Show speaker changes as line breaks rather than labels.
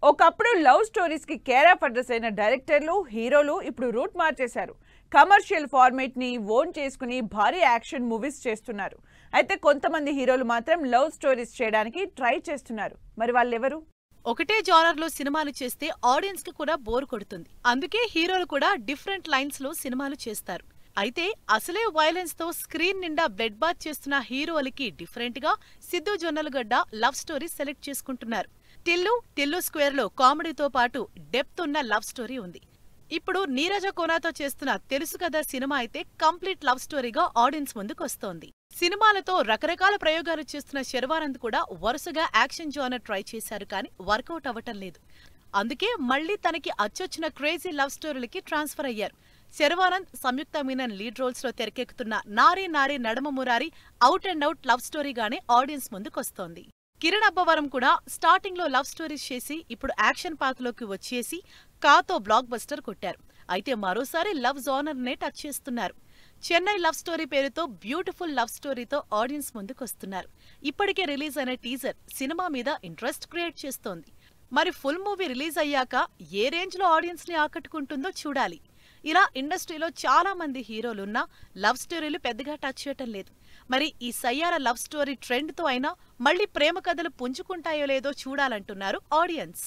ఒకప్పుడు love stories కి care of address అయిన డైరెక్టర్లు హీరోలు ఇప్పుడు రూట్ మార్చేశారు. కమర్షియల్ ఫార్మేట్ ని ఓన్ చేసుకుని భారీ యాక్షన్ మూవీస్ చేస్తున్నారు. అయితే కొంతమంది హీరోలు మాత్రం లవ్ స్టోరీస్ చేయడానికి ట్రై చేస్తున్నారు. మరి వాళ్ళెవరు?
ఒకటే జానర్ లో సినిమాలు చేస్తే ఆడియన్స్ కి కూడా బోర్ కొడుతుంది. అందుకే హీరోలు కూడా డిఫరెంట్ లైన్స్ లో సినిమాలు చేస్తారు. అయితే అసలే వైలెన్స్ తో స్క్రీన్ నిండా బ్లడ్ బాత్ చేస్తున్న హీరోలకి డిఫరెంట్ గా Siddhu Jonnalagadda love story select చేసుకుంటున్నారు. టిల్లు స్క్వేర్ లో కామెడీతో పాటు డెప్త్ ఉన్న లవ్ స్టోరీ ఉంది. ఇప్పుడు నీరజ కోనాతో చేస్తున్న తెలుసు కదా సినిమా అయితే కంప్లీట్ లవ్ స్టోరీగా ఆడియన్స్ ముందుకు వస్తోంది. సినిమాలతో రకరకాల ప్రయోగాలు చేస్తున్న శర్వానంద్ కూడా వరుసగా యాక్షన్ జోనర్ ట్రై చేశారు, కానీ వర్కౌట్ అవ్వటం లేదు. అందుకే మళ్లీ తనకి అచ్చొచ్చిన క్రేజీ లవ్ స్టోరీలకి ట్రాన్స్ఫర్ అయ్యారు. శర్వానంద్, సంయుక్త మీనన్ లీడ్ రోల్స్ లో తెరకెక్కుతున్న Naari Naari Naduma Murari out and out love స్టోరీగానే ఆడియన్స్ ముందుకొస్తోంది. కిరణ్ అబ్బవరం కూడా స్టార్టింగ్ లో లవ్ స్టోరీస్ చేసి ఇప్పుడు యాక్షన్ పాత్ లోకి వచ్చేసి కాతో బ్లాక్ బస్టర్ కొట్టారు. అయితే మరోసారి లవ్ జోనర్ నే టచ్ చేస్తున్నారు. చెన్నై లవ్ స్టోరీ పేరుతో బ్యూటిఫుల్ లవ్ స్టోరీతో ఆడియన్స్ ముందుకొస్తున్నారు. ఇప్పటికే రిలీజ్ అయిన టీజర్ సినిమా మీద ఇంట్రెస్ట్ క్రియేట్ చేస్తోంది. మరి ఫుల్ మూవీ రిలీజ్ అయ్యాక ఏ రేంజ్ లో ఆడియన్స్ ని ఆకట్టుకుంటుందో చూడాలి. ఇలా ఇండస్ట్రీలో చాలా మంది హీరోలున్నా లవ్ స్టోరీలు పెద్దగా టచ్ చేయటం లేదు. మరి ఈ సయ్యార లవ్ స్టోరీ ట్రెండ్ తో అయినా మళ్లీ ప్రేమ కథలు పుంజుకుంటాయో లేదో చూడాలంటున్నారు ఆడియన్స్.